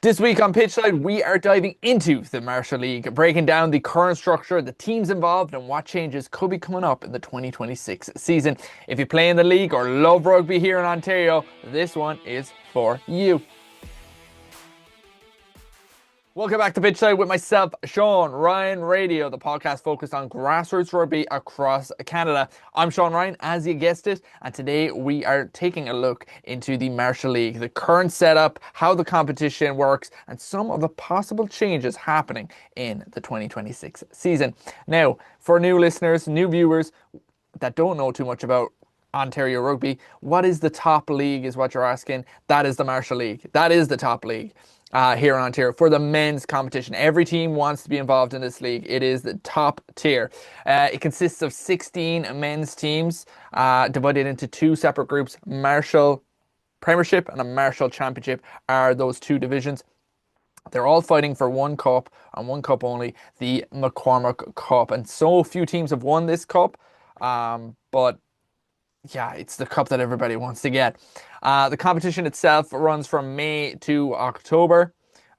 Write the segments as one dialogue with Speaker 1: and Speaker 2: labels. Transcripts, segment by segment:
Speaker 1: This week on Pitchside, we are diving into the Marshall League, breaking down the current structure, the teams involved, and what changes could be coming up in the 2026 season. If you play in the league or love rugby here in Ontario, this one is for you. Welcome back to Pitchside with myself, Sean Ryan Radio, the podcast focused on grassroots rugby across Canada. I'm Sean Ryan, as you guessed it, and today we are taking a look into the Marshall League, the current setup, how the competition works, and some of the possible changes happening in the 2026 season. Now, for new listeners, new viewers that don't know too much about Ontario Rugby, what is the top league is what you're asking. That is the Marshall League. That is the top league. Here in Ontario for the men's competition. Every team wants to be involved in this league. It is the top tier. It consists of 16 men's teams divided into two separate groups. Marshall Premiership and a Marshall Championship are those two divisions. They're all fighting for one cup and one cup only, the McCormick Cup. And so few teams have won this cup, but yeah, it's the cup that everybody wants to get. The competition itself runs from May to October,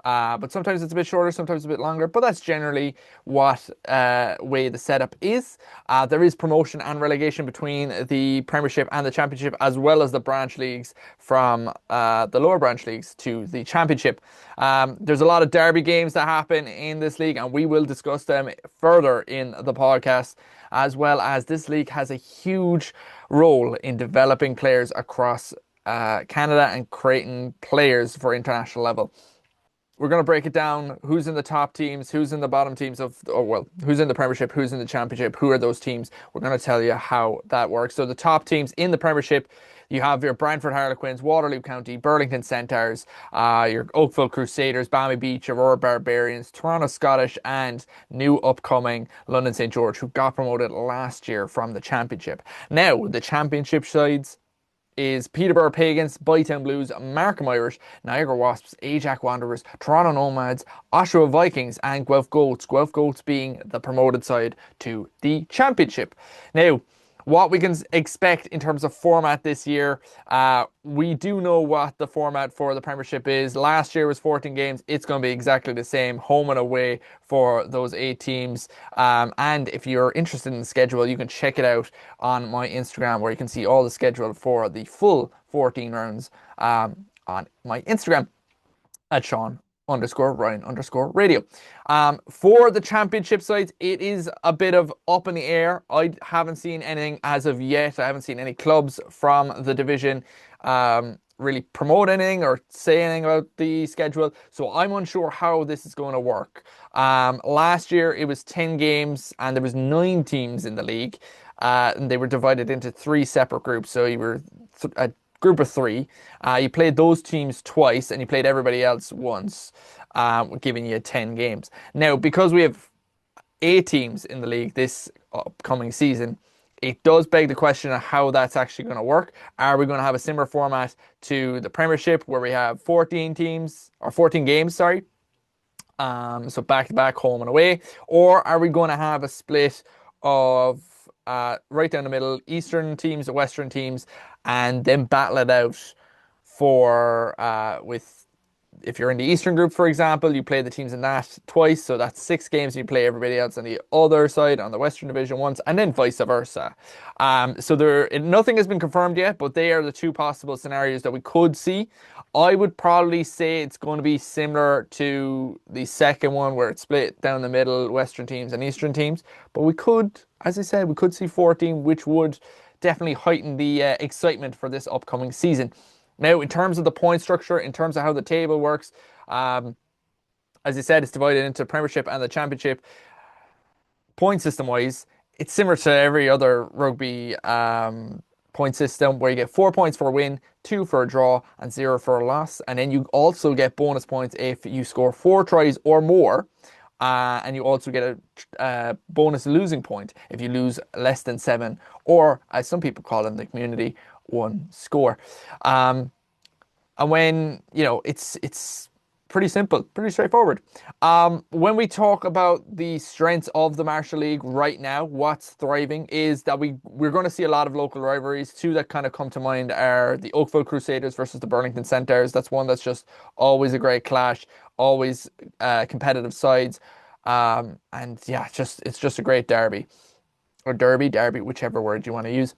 Speaker 1: but sometimes it's a bit shorter, sometimes a bit longer, but that's generally what way the setup is. There is promotion and relegation between the Premiership and the Championship, as well as the branch leagues from the lower branch leagues to the Championship. There's a lot of derby games that happen in this league, and we will discuss them further in the podcast, as well as this league has a huge role in developing players across Canada and creating players for international level. We're going to break it down, who's in the top teams, who's in the bottom teams who's in the Premiership, who's in the Championship, who are those teams. We're going to tell you how that works. So the top teams in the Premiership, you have your Brantford Harlequins, Waterloo County, Burlington Centaurs, your Oakville Crusaders, Bammy Beach, Aurora Barbarians, Toronto Scottish, and new upcoming London St. George, who got promoted last year from the Championship. Now, the Championship sides is Peterborough Pagans, Bytown Blues, Markham Irish, Niagara Wasps, Ajax Wanderers, Toronto Nomads, Oshawa Vikings, and Guelph Goats. Guelph Goats being the promoted side to the Championship. Now, what we can expect in terms of format this year, we do know what the format for the Premiership is. Last year was 14 games. It's going to be exactly the same, home and away for those 8 teams. And if you're interested in the schedule, you can check it out on my Instagram, where you can see all the schedule for the full 14 rounds on my Instagram at Sean_Ryan_radio. For the Championship sides, it is a bit of up in the air. I haven't seen anything as of yet. I haven't seen any clubs from the division really promote anything or say anything about the schedule. So I'm unsure how this is going to work. Last year it was 10 games and there was 9 teams in the league. And they were divided into 3 separate groups. So you were a group of 3. You played those teams twice and you played everybody else once, giving you 10 games. Now, because we have 8 teams in the league this upcoming season, it does beg the question of how that's actually going to work. Are we going to have a similar format to the Premiership, where we have 14 teams, or 14 games, sorry, so back-to-back, home and away? Or are we going to have a split of right down the middle, Eastern teams, Western teams, and then battle it out for if you're in the Eastern group, for example, you play the teams in that twice, so that's 6 games. You play everybody else on the other side, on the Western Division, once, and then vice versa. So nothing has been confirmed yet, but they are the 2 possible scenarios that we could see. I would probably say it's going to be similar to the second one, where it's split down the middle, Western teams and Eastern teams. But we could, as I said, we could see 14, which would definitely heighten the excitement for this upcoming season. Now, in terms of the point structure, in terms of how the table works, as I said, it's divided into Premiership and the Championship. Point system-wise, it's similar to every other rugby point system, where you get 4 points for a win, 2 for a draw, and 0 for a loss. And then you also get bonus points if you score 4 tries or more. And you also get a bonus losing point if you lose less than 7, or as some people call it in the community, 1 score. And when, it's pretty simple, pretty straightforward. When we talk about the strengths of the Marshall League right now, what's thriving is that we're going to see a lot of local rivalries. Two that kind of come to mind are the Oakville Crusaders versus the Burlington Centaurs. That's one that's just always a great clash, always competitive sides. And yeah, it's just a great derby or derby, whichever word you want to use.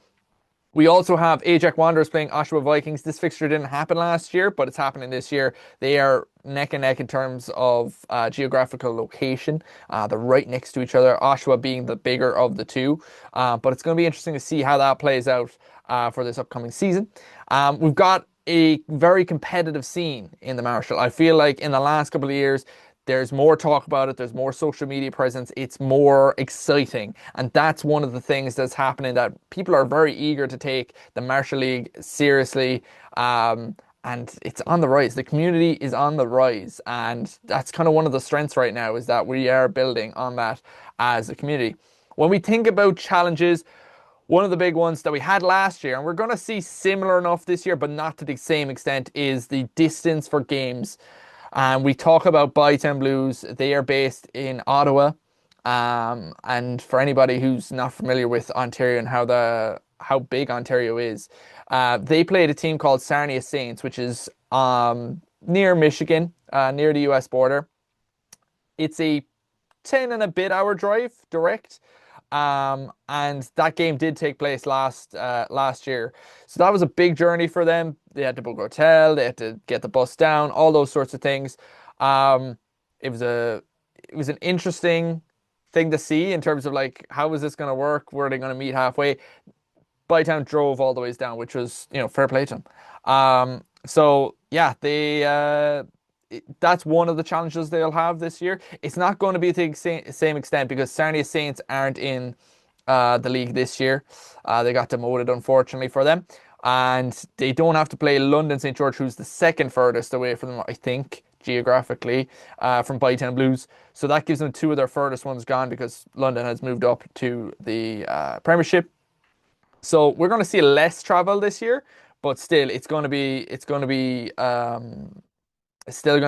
Speaker 1: We also have Ajax Wanderers playing Oshawa Vikings. This fixture didn't happen last year, but it's happening this year. They are neck and neck in terms of geographical location. They're right next to each other, Oshawa being the bigger of the two. But it's going to be interesting to see how that plays out for this upcoming season. We've got a very competitive scene in the Marshall. I feel like in the last couple of years, there's more talk about it. There's more social media presence. It's more exciting. And that's one of the things that's happening, that people are very eager to take the Marshall League seriously. And it's on the rise. The community is on the rise. And that's kind of one of the strengths right now, is that we are building on that as a community. When we think about challenges, one of the big ones that we had last year, and we're going to see similar enough this year, but not to the same extent, is the distance for games. And we talk about Bytown Blues. They are based in Ottawa. And for anybody who's not familiar with Ontario and how big Ontario is, they played a team called Sarnia Saints, which is near Michigan, near the US border. It's a 10 and a bit hour drive direct. And that game did take place last year. So that was a big journey for them. They had to book a hotel, they had to get the bus down, all those sorts of things. It was an interesting thing to see in terms of like, how was this going to work? Were they going to meet halfway? Bytown drove all the ways down, which was, fair play to them. So yeah, that's one of the challenges they'll have this year. It's not going to be to the same extent because Sarnia Saints aren't in the league this year. They got demoted, unfortunately for them. And they don't have to play London St. George, who's the second furthest away from them, I think, geographically, from Bytown Blues. So that gives them two of their furthest ones gone because London has moved up to the Premiership. So we're going to see less travel this year, but still, it's still going to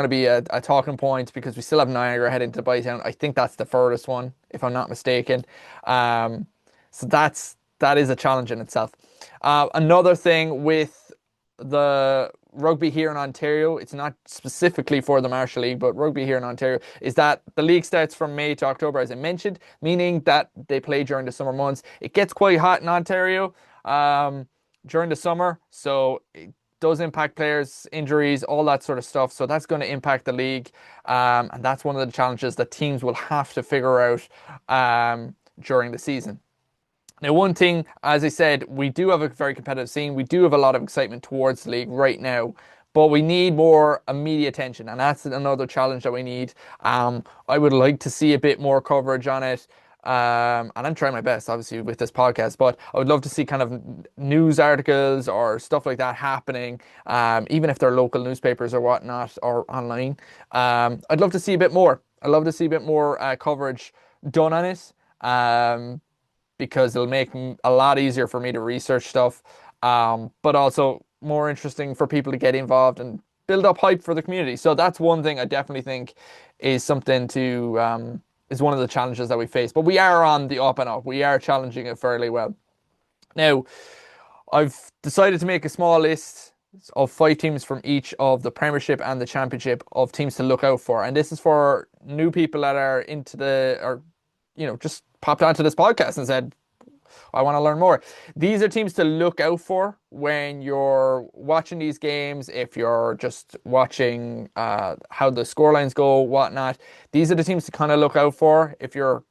Speaker 1: be a talking point because we still have Niagara heading to Bytown. I think that's the furthest one, if I'm not mistaken. So that is a challenge in itself. Another thing with the rugby here in Ontario, it's not specifically for the Marshall League, but rugby here in Ontario, is that the league starts from May to October, as I mentioned, meaning that they play during the summer months. It gets quite hot in Ontario during the summer, so it does impact players, injuries, all that sort of stuff. So that's going to impact the league, and that's one of the challenges that teams will have to figure out during the season. Now, one thing, as I said, we do have a very competitive scene. We do have a lot of excitement towards the league right now, but we need more media attention, and that's another challenge that we need. I would like to see a bit more coverage on it, and I'm trying my best, obviously, with this podcast, but I would love to see kind of news articles or stuff like that happening, even if they're local newspapers or whatnot, or online. I'd love to see a bit more. I'd love to see a bit more coverage done on it. Because it'll make a lot easier for me to research stuff, but also more interesting for people to get involved and build up hype for the community. So that's one thing I definitely think is something is one of the challenges that we face. But we are on the up and up. We are challenging it fairly well. Now, I've decided to make a small list of 5 teams from each of the Premiership and the Championship of teams to look out for. And this is for new people that are just popped onto this podcast and said, I want to learn more. These are teams to look out for when you're watching these games. If you're just watching how the scorelines go, whatnot, these are the teams to kind of look out for if you're,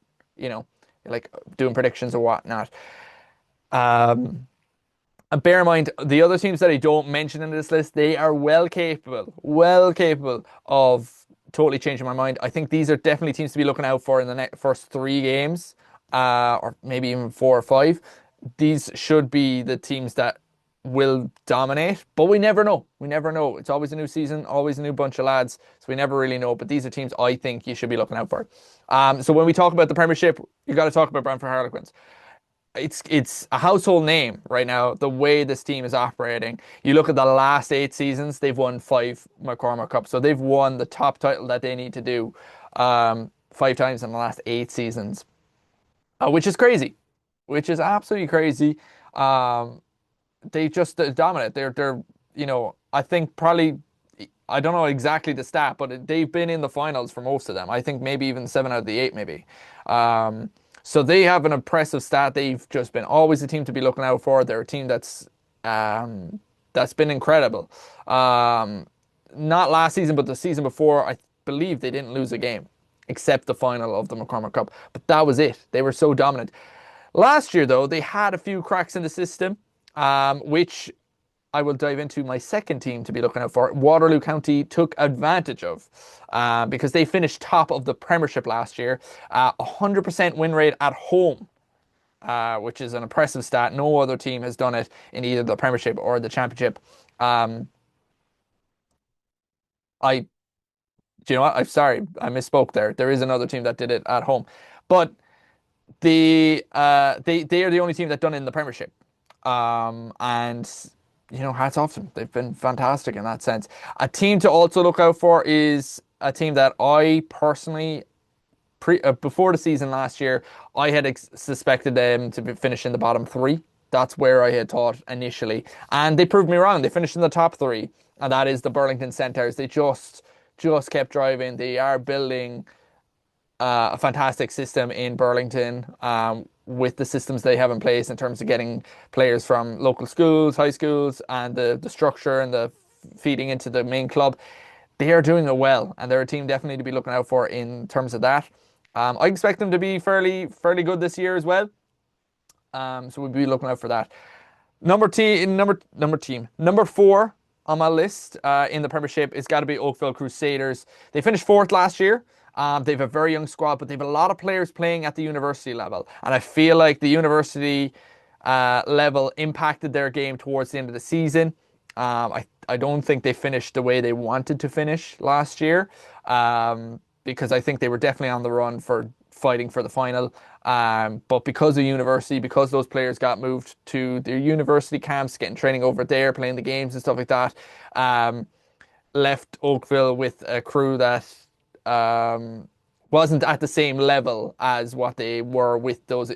Speaker 1: like doing predictions or whatnot. And bear in mind, the other teams that I don't mention in this list, they are well capable of totally changing my mind. I think these are definitely teams to be looking out for in the first 3 games. Or maybe even 4 or 5. These should be the teams that will dominate, but we never know. We never know. It's always a new season, always a new bunch of lads, so we never really know. But these are teams I think you should be looking out for. So when we talk about the Premiership, you got to talk about Brantford Harlequins. it's a household name right now, the way this team is operating. You look at the last 8 seasons, they've won 5 McCormack Cups. So they've won the top title that they need to do 5 times in the last 8 seasons, which is crazy, which is absolutely crazy. Um, they just dominate. I think probably, I don't know exactly the stat, but they've been in the finals for most of them. I think maybe even 7 out of the 8, maybe. Um, so they have an impressive stat. They've just been always a team to be looking out for. They're a team um, that's been incredible. Um, Not last season, but the season before, I believe they didn't lose a game except the final of the McCormack Cup. But that was it. They were so dominant. Last year, though, they had a few cracks in the system, which I will dive into my second team to be looking out for. Waterloo County took advantage of because they finished top of the Premiership last year, 100% win rate at home, which is an impressive stat. No other team has done it in either the Premiership or the Championship. Um, I, do you know what? I'm sorry, I misspoke there. There is another team that did it at home, but they are the only team that done it in the Premiership. And hats off to them. They've been fantastic in that sense. A team to also look out for is a team that I personally before the season last year, I had suspected them to be finishing the bottom three. That's where I had thought initially, and they proved me wrong. They finished in the top three, and that is the Burlington Centaurs. They just kept driving. They are building a fantastic system in Burlington with the systems they have in place in terms of getting players from local schools, high schools, and the structure and the feeding into the main club. They are doing it well, and they're a team definitely to be looking out for in terms of that. I expect them to be fairly good this year as well. So we'll be looking out for that. Number four on my list in the Premiership, it's got to be Oakville Crusaders. They finished fourth last year. They have a very young squad, but they have a lot of players playing at the university level, and I feel like the university level impacted their game towards the end of the season. I don't think they finished the way they wanted to finish last year, because I think they were definitely on the run for fighting for the final. But because of university, because those players got moved to their university camps, getting training over there, playing the games and stuff like that, left Oakville with a crew that wasn't at the same level as what they were with those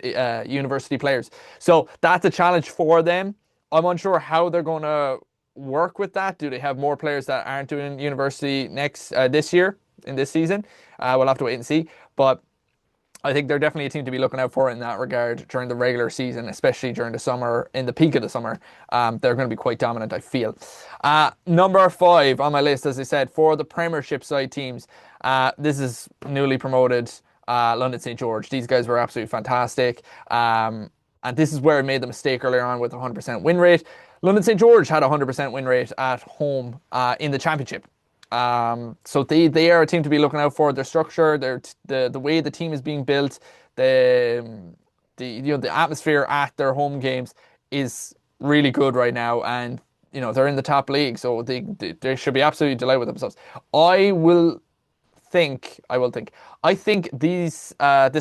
Speaker 1: university players. So that's a challenge for them. I'm unsure how they're going to work with that. Do they have more players that aren't doing university this year in this season? We'll have to wait and see. But I think they're definitely a team to be looking out for in that regard during the regular season, especially during the summer, in the peak of the summer. They're going to be quite dominant, I feel. Number 5 on my list, as I said, for the Premiership side teams, this is newly promoted London St. George. These guys were absolutely fantastic. And this is where I made the mistake earlier on with 100% win rate. London St. George had a 100% win rate at home in the Championship. So they are a team to be looking out for. Their structure, the way the team is being built, the atmosphere at their home games is really good right now, and they're in the top league, so they should be absolutely delighted with themselves. I think this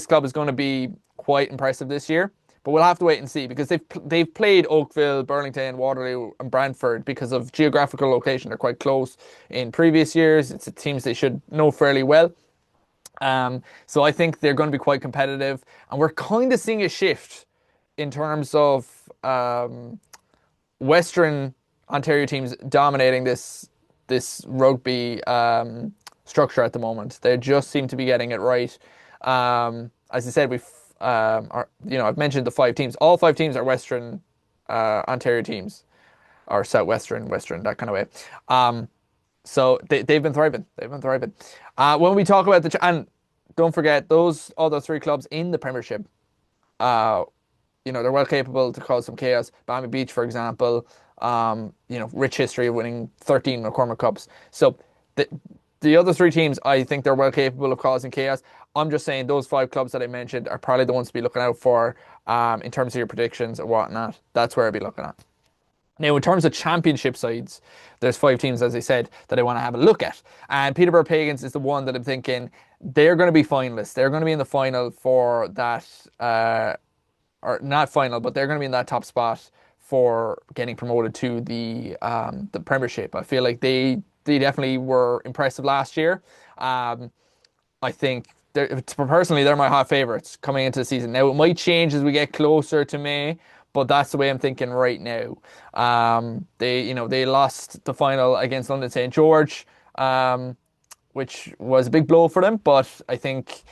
Speaker 1: club is going to be quite impressive this year. But we'll have to wait and see, because they've played Oakville, Burlington, Waterloo, and Brantford because of geographical location. They're quite close in previous years. It's teams they should know fairly well. So I think they're going to be quite competitive, and we're kind of seeing a shift in terms of Western Ontario teams dominating this rugby structure at the moment. They just seem to be getting it right. As I said, I've mentioned the 5 teams. All 5 teams are Western Ontario teams, or Southwestern, Western, that kind of way. So they've been thriving. They've been thriving. When we talk about and don't forget those other 3 clubs in the Premiership. They're well capable to cause some chaos. Bammy Beach, for example, rich history of winning 13 McCormack Cups. So the other 3 teams, I think they're well capable of causing chaos. I'm just saying those 5 clubs that I mentioned are probably the ones to be looking out for in terms of your predictions and whatnot. That's where I'd be looking at. Now, in terms of championship sides, there's 5 teams, as I said, that I want to have a look at. And Peterborough Pagans is the one that I'm thinking they're going to be finalists. They're going to be in the final for that or not final, but they're going to be in that top spot for getting promoted to the Premiership. I feel like they definitely were impressive last year. Um, I think personally they're my hot favorites coming into the season. Now it might change as we get closer to May, but that's the way I'm thinking right now. They lost the final against London St George, which was a big blow for them. But I think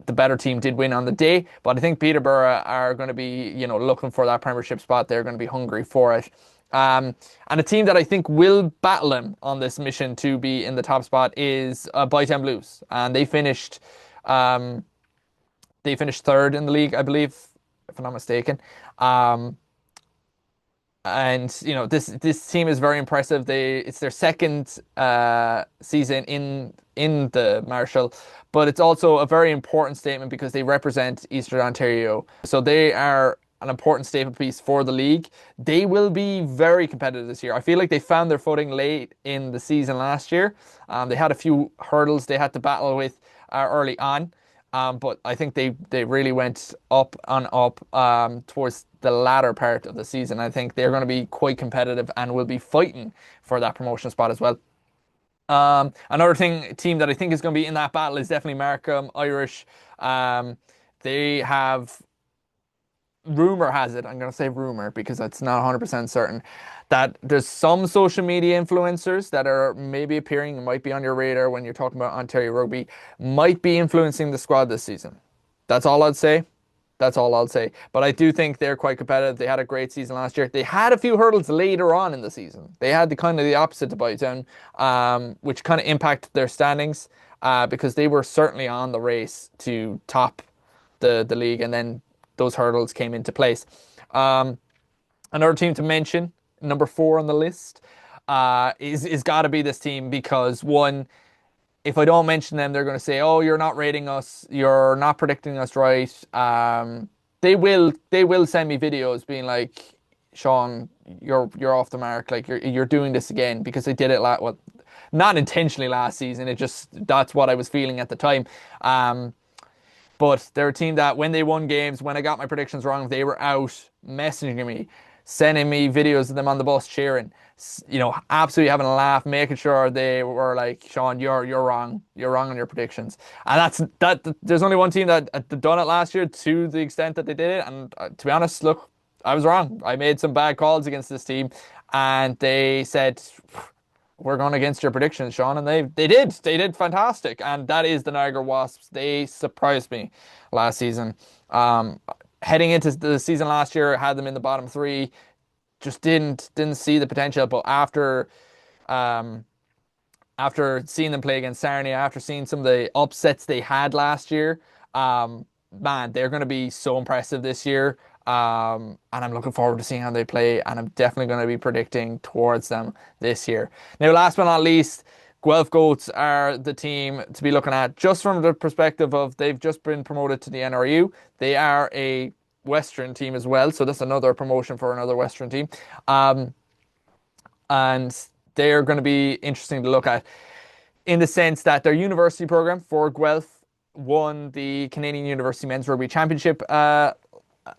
Speaker 1: the better team did win on the day. But I think Peterborough are going to be, looking for that Premiership spot. They're going to be hungry for it. And a team that I think will battle him on this mission to be in the top spot is Bytown Blues, and um, they finished third in the league, I believe, if I'm not mistaken. Um, and this team is very impressive. It's their second season in the Marshall, but it's also a very important statement because they represent Eastern Ontario. So they are an important statement piece for the league. They will be very competitive this year. I feel like they found their footing late in the season last year. They had a few hurdles they had to battle with early on. But I think they really went up and up towards the latter part of the season. I think they're going to be quite competitive and will be fighting for that promotion spot as well. Another team that I think is going to be in that battle is definitely Markham Irish. They have, rumor has it, I'm going to say rumor because it's not 100% certain, that there's some social media influencers that are maybe appearing, might be on your radar when you're talking about Ontario Rugby, might be influencing the squad this season. That's all I'd say. That's all I'll say. But I do think they're quite competitive. They had a great season last year. They had a few hurdles later on in the season. They had the kind of the opposite to Bytown, which kind of impacted their standings because they were certainly on the race to top the league, and then those hurdles came into place. Another team to mention, number 4 on the list, is got to be this team because one, if I don't mention them, they're going to say, "Oh, you're not rating us. You're not predicting us right." They will send me videos being like, "Sean, you're off the mark. Like you're doing this again," because they did it not intentionally last season. That's what I was feeling at the time. But they're a team that when they won games, when I got my predictions wrong, they were out messaging me, sending me videos of them on the bus cheering, absolutely having a laugh, making sure they were like, "Sean, you're wrong. You're wrong on your predictions." And there's only one team that done it last year to the extent that they did it. And to be honest, look, I was wrong. I made some bad calls against this team, and they said, "We're going against your predictions, Sean," and they did fantastic, and that is the Niagara Wasps. They surprised me last season. Heading into the season last year, I had them in the bottom 3, just didn't see the potential. But after seeing them play against Sarnia, after seeing some of the upsets they had last year, man, they're going to be so impressive this year. And I'm looking forward to seeing how they play, and I'm definitely going to be predicting towards them this year. Now, last but not least, Guelph Goats are the team to be looking at just from the perspective of they've just been promoted to the NRU. They are a Western team as well, so that's another promotion for another Western team. And they're going to be interesting to look at in the sense that their university program for Guelph won the Canadian University Men's Rugby Championship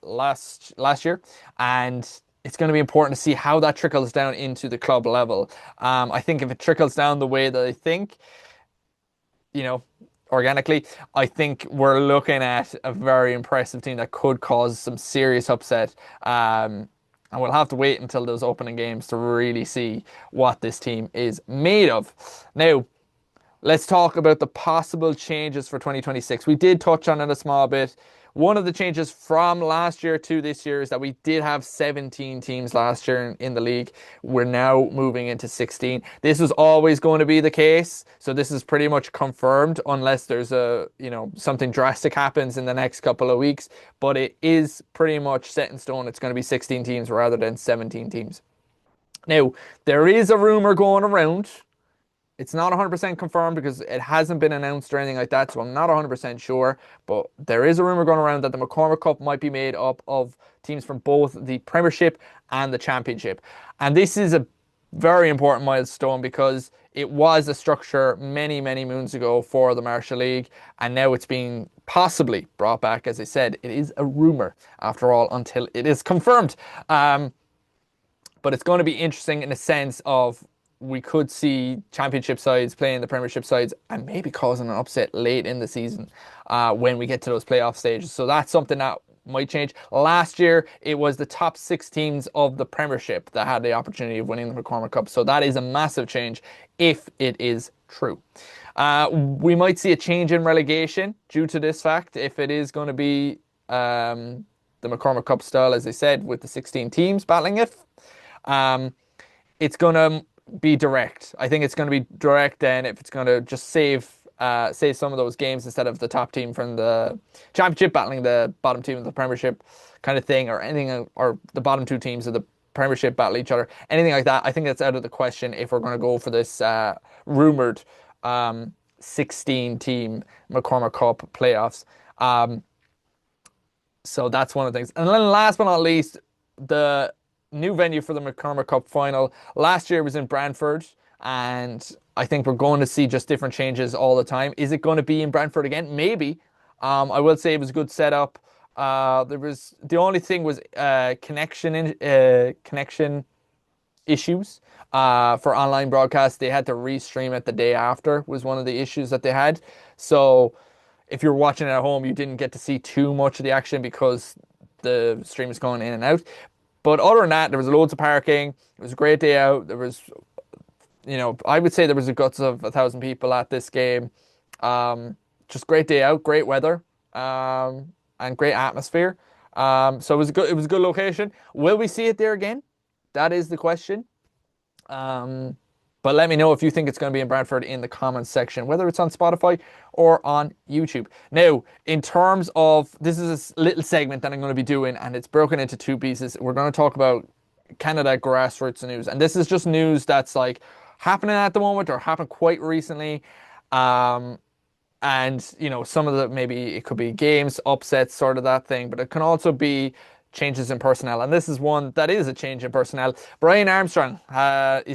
Speaker 1: last year, and it's going to be important to see how that trickles down into the club level. I think if it trickles down the way that I think, organically, I think we're looking at a very impressive team that could cause some serious upset. And we'll have to wait until those opening games to really see what this team is made of. Now, let's talk about the possible changes for 2026. We did touch on it a small bit. One of the changes from last year to this year is that we did have 17 teams last year in the league. We're now moving into 16. This was always going to be the case, so this is pretty much confirmed unless there's something drastic happens in the next couple of weeks. But it is pretty much set in stone. It's going to be 16 teams rather than 17 teams. Now, there is a rumor going around. It's not 100% confirmed because it hasn't been announced or anything like that, so I'm not 100% sure. But there is a rumour going around that the McCormick Cup might be made up of teams from both the Premiership and the Championship. And this is a very important milestone because it was a structure many, many moons ago for the Marshall League, and now it's being possibly brought back. As I said, it is a rumor after all until it is confirmed. But it's going to be interesting in the sense of we could see championship sides playing the premiership sides and maybe causing an upset late in the season when we get to those playoff stages. So that's something that might change. Last year, it was the top 6 teams of the premiership that had the opportunity of winning the McCormick Cup. So that is a massive change if it is true. We might see a change in relegation due to this fact if it is going to be the McCormick Cup style, as I said, with the 16 teams battling it. It's going to be direct. I think it's going to be direct then if it's going to just save some of those games instead of the top team from the championship battling the bottom team of the premiership kind of thing, or anything, or the bottom 2 teams of the premiership battle each other. Anything like that, I think that's out of the question if we're going to go for this rumored 16-team McCormick Cup playoffs. So that's one of the things. And then last but not least, the new venue for the McCormick Cup final. Last year was in Brantford, and I think we're going to see just different changes all the time. Is it going to be in Brantford again? Maybe. I will say it was a good setup. The only thing was connection issues for online broadcast. They had to restream it the day after was one of the issues that they had. So if you're watching it at home, you didn't get to see too much of the action because the stream is going in and out. But other than that, there was loads of parking. It was a great day out. There was, I would say there was a guts of 1,000 people at this game. Just great day out, great weather, and great atmosphere. So it was a good location. Will we see it there again? That is the question. But let me know if you think it's going to be in Brantford in the comments section, whether it's on Spotify or on YouTube. Now, in terms of, this is a little segment that I'm going to be doing, and it's broken into 2 pieces. We're going to talk about Canada grassroots news, and this is just news that's like happening at the moment or happened quite recently. And, some of the, maybe it could be games, upsets, sort of that thing, but it can also be changes in personnel, and this is one that is a change in personnel. Brian Armstrong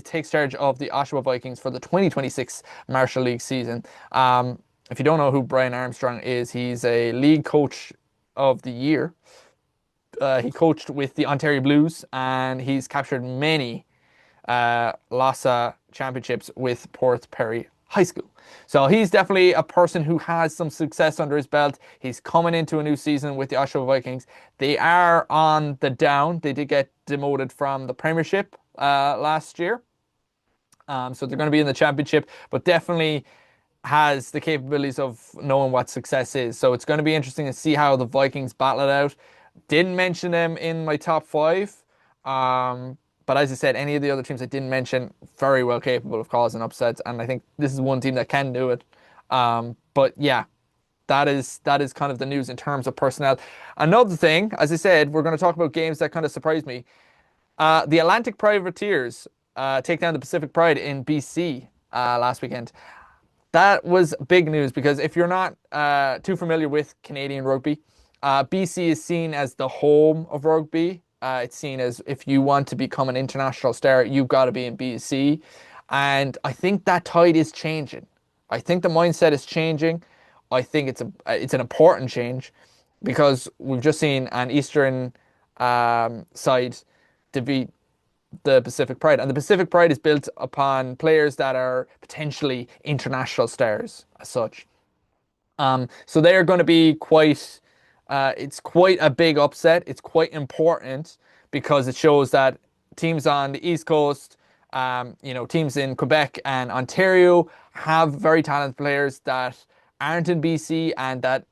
Speaker 1: takes charge of the Oshawa Vikings for the 2026 Marshall League season. If you don't know who Brian Armstrong is, he's a league coach of the year. He coached with the Ontario Blues, and he's captured many LASA championships with Port Perry High School. So he's definitely a person who has some success under his belt. He's coming into a new season with the Oshawa Vikings. They are on the down. They did get demoted from the Premiership last year. So they're going to be in the Championship, but definitely has the capabilities of knowing what success is. So it's going to be interesting to see how the Vikings battle it out. Didn't mention them in my top 5. But as I said, any of the other teams I didn't mention, very well capable of causing upsets, and I think this is one team that can do it. But yeah, that is kind of the news in terms of personnel. Another thing, as I said, we're going to talk about games that kind of surprised me. The Atlantic Privateers take down the Pacific Pride in BC last weekend. That was big news because if you're not too familiar with Canadian rugby, BC is seen as the home of rugby. It's seen as if you want to become an international star, you've got to be in BC. And I think that tide is changing. I think the mindset is changing. I think it's an important change because we've just seen an Eastern side defeat the Pacific Pride. And the Pacific Pride is built upon players that are potentially international stars as such. So they are going to be it's quite a big upset. It's quite important because it shows that teams on the East Coast, teams in Quebec and Ontario have very talented players that aren't in BC, and that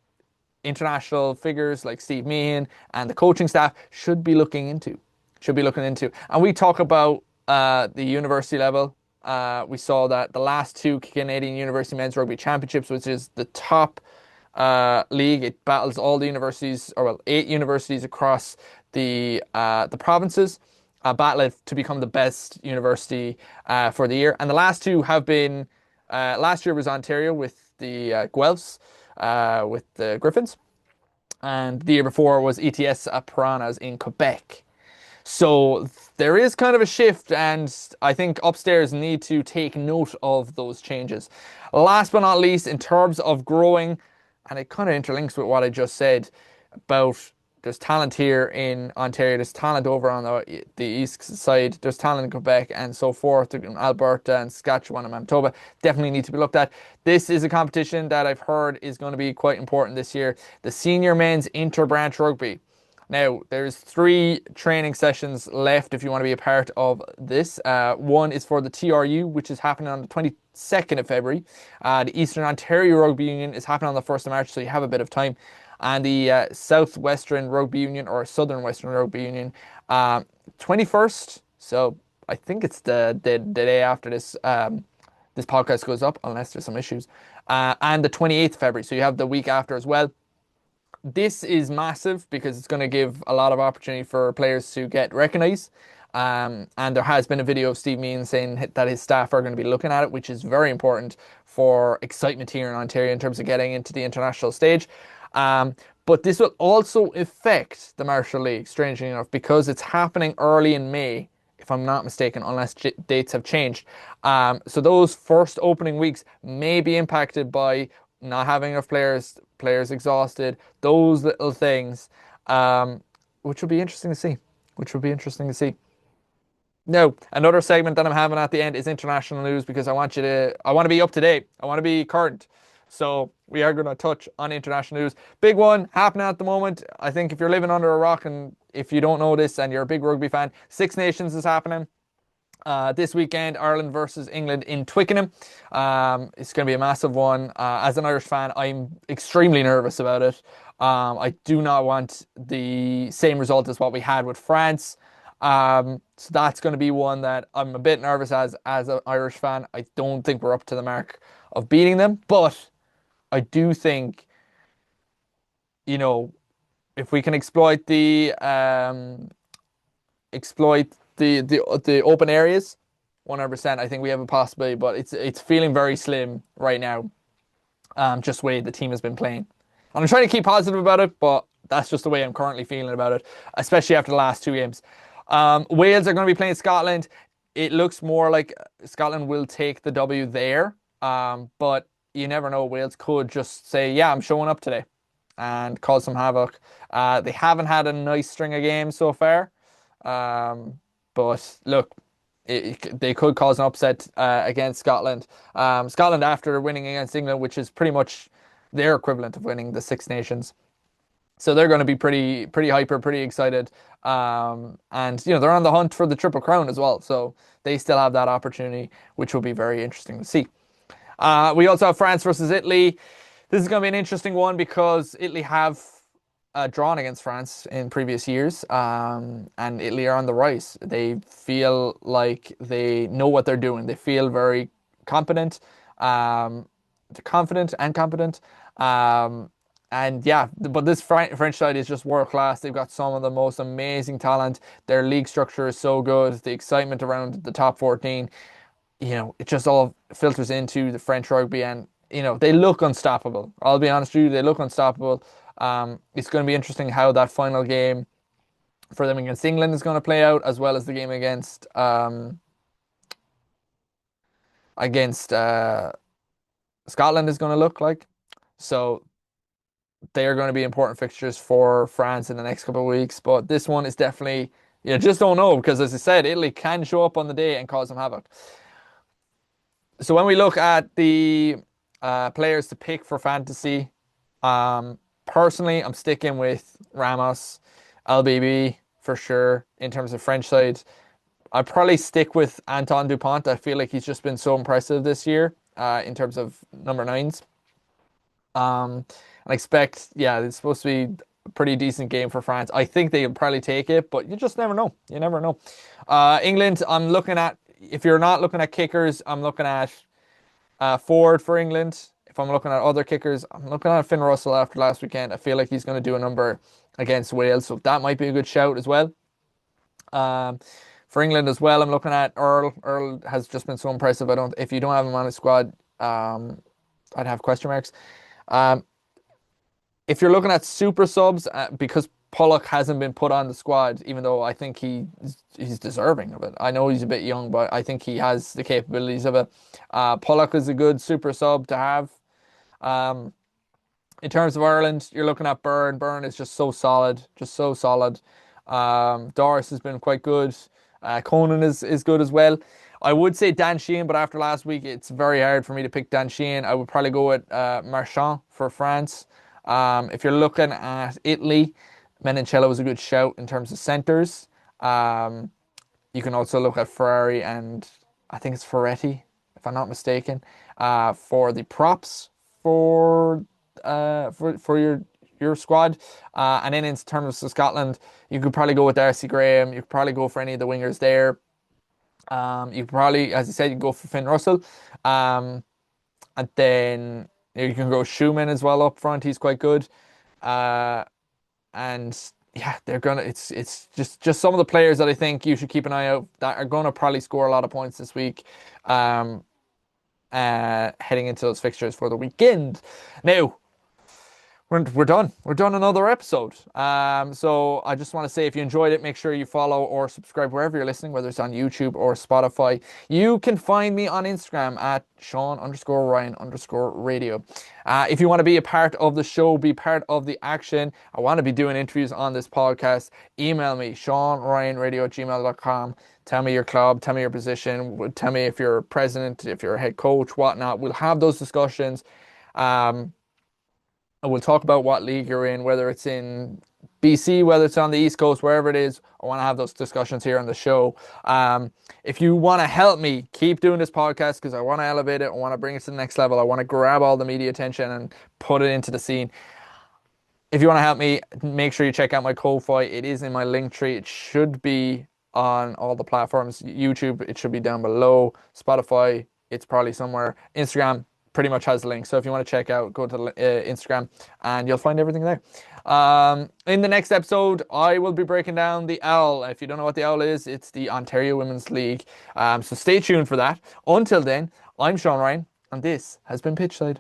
Speaker 1: international figures like Steve Meehan and the coaching staff should be looking into. And we talk about the university level. We saw that the last 2 Canadian University Men's Rugby Championships, which is the top league. It battles all the universities, 8 universities across the provinces, battle it to become the best university for the year. And the last 2 have been, last year was Ontario with the Guelphs, with the Griffins, and the year before was ETS Piranhas in Quebec. So there is kind of a shift, and I think upstairs need to take note of those changes. Last but not least, in terms of growing and it kind of interlinks with what I just said about there's talent here in Ontario, there's talent over on the east side, there's talent in Quebec and so forth, in Alberta and Saskatchewan and Manitoba. Definitely need to be looked at. This is a competition that I've heard is going to be quite important this year. The senior men's interbranch rugby. Now, there's 3 training sessions left if you want to be a part of this. One is for the TRU, which is happening on the 22nd of February. The Eastern Ontario Rugby Union is happening on the 1st of March, so you have a bit of time. And the Southwestern Rugby Union or Southern Western Rugby Union, 21st. So I think it's the day after this podcast goes up, unless there's some issues. And the 28th of February. So you have the week after as well. This is massive because it's going to give a lot of opportunity for players to get recognised. And there has been a video of Steve Meehan saying that his staff are going to be looking at it, which is very important for excitement here in Ontario in terms of getting into the international stage. But this will also affect the Marshall League, strangely enough, because it's happening early in May, if I'm not mistaken, unless dates have changed. So those first opening weeks may be impacted by not having enough players exhausted, those little things, which will be interesting to see. Which will be interesting to see. Now, another segment that I'm having at the end is international news because I want to be up to date. I want to be current. So we are going to touch on international news. Big one happening at the moment. I think if you're living under a rock and if you don't know this and you're a big rugby fan, Six Nations is happening. This weekend, Ireland versus England in Twickenham. It's going to be a massive one. As an Irish fan, I'm extremely nervous about it. I do not want the same result as what we had with France. So that's going to be one that I'm a bit nervous as an Irish fan. I don't think we're up to the mark of beating them, but I do think, you know, if we can exploit the open areas, 100%. I think we have a possibility, but it's feeling very slim right now. Just the way the team has been playing, and I'm trying to keep positive about it, but that's just the way I'm currently feeling about it, especially after the last 2 games. Wales are going to be playing Scotland. It looks more like Scotland will take the W there, but you never know. Wales could just say, "Yeah, I'm showing up today," and cause some havoc. They haven't had a nice string of games so far. But look, they could cause an upset against Scotland. Scotland, after winning against England, which is pretty much their equivalent of winning the Six Nations. So they're going to be pretty hyper, pretty excited. And they're on the hunt for the Triple Crown as well. So they still have that opportunity, which will be very interesting to see. We also have France versus Italy. This is going to be an interesting one because Italy have drawn against France in previous years, and Italy are on the rise. They feel like they know what they're doing. They feel very competent. They're confident and competent. And yeah, but this French side is just world class. They've got some of the most amazing talent. Their league structure is so good. The excitement around the top 14, it just all filters into the French rugby, and they look unstoppable. I'll be honest with you, they look unstoppable. It's going to be interesting how that final game for them against England is going to play out, as well as the game against Scotland is going to look like. So they are going to be important fixtures for France in the next couple of weeks. But this one is definitely, just don't know, because as I said, Italy can show up on the day and cause some havoc. So when we look at the players to pick for fantasy, personally, I'm sticking with Ramos, LBB for sure in terms of French side. I'd probably stick with Antoine Dupont. I feel like he's just been so impressive this year in terms of number nines. I expect, it's supposed to be a pretty decent game for France. I think they'll probably take it, but you just never know. You never know. England, I'm looking at, if you're not looking at kickers, I'm looking at forward for England. If I'm looking at other kickers, I'm looking at Finn Russell after last weekend. I feel like he's going to do a number against Wales, so that might be a good shout as well. For England as well, I'm looking at Earl. Earl has just been so impressive. If you don't have him on his squad, I'd have question marks. If you're looking at super subs, because Pollock hasn't been put on the squad, even though I think he's deserving of it. I know he's a bit young, but I think he has the capabilities of it. Pollock is a good super sub to have. In terms of Ireland, you're looking at Byrne. Byrne is just so solid, just so solid. Doris has been quite good. Conan is good as well. I would say Dan Sheehan, but after last week, it's very hard for me to pick Dan Sheehan. I would probably go with Marchand for France. If you're looking at Italy, Menincello was a good shout in terms of centres. Um, you can also look at Ferrari and I think it's Ferretti, if I'm not mistaken, for the props for for your squad. And then in terms of Scotland, you could probably go with Darcy Graham. You could probably go for any of the wingers there. You could probably, as I said, you go for Finn Russell. Um, and then you can go Schumann as well up front. He's quite good. Uh, and yeah, they're gonna. It's just some of the players that I think you should keep an eye out that are gonna probably score a lot of points this week. Um, heading into those fixtures for the weekend. Now, we're done. We're done another episode. So I just want to say if you enjoyed it, make sure you follow or subscribe wherever you're listening, whether it's on YouTube or Spotify. You can find me on Instagram at Sean_Ryan_radio. If you want to be a part of the show, be part of the action, I want to be doing interviews on this podcast, email me, SeanRyanRadio@gmail.com. Tell me your club, tell me your position, tell me if you're a president, if you're a head coach, whatnot. We'll have those discussions. And we'll talk about what league you're in, whether it's in BC, whether it's on the East Coast, wherever it is. I want to have those discussions here on the show. If you want to help me keep doing this podcast, because I want to elevate it, I want to bring it to the next level, I want to grab all the media attention and put it into the scene. If you want to help me, make sure you check out my Ko-Fi. It is in my link tree. It should be on all the platforms. YouTube, it should be down below. Spotify, it's probably somewhere. Instagram, pretty much has the link. So if you want to check out, go to Instagram and you'll find everything there. In the next episode, I will be breaking down the OWL. If you don't know what the OWL is, it's the Ontario Women's League. So stay tuned for that. Until then, I'm Sean Ryan, and this has been Pitchside.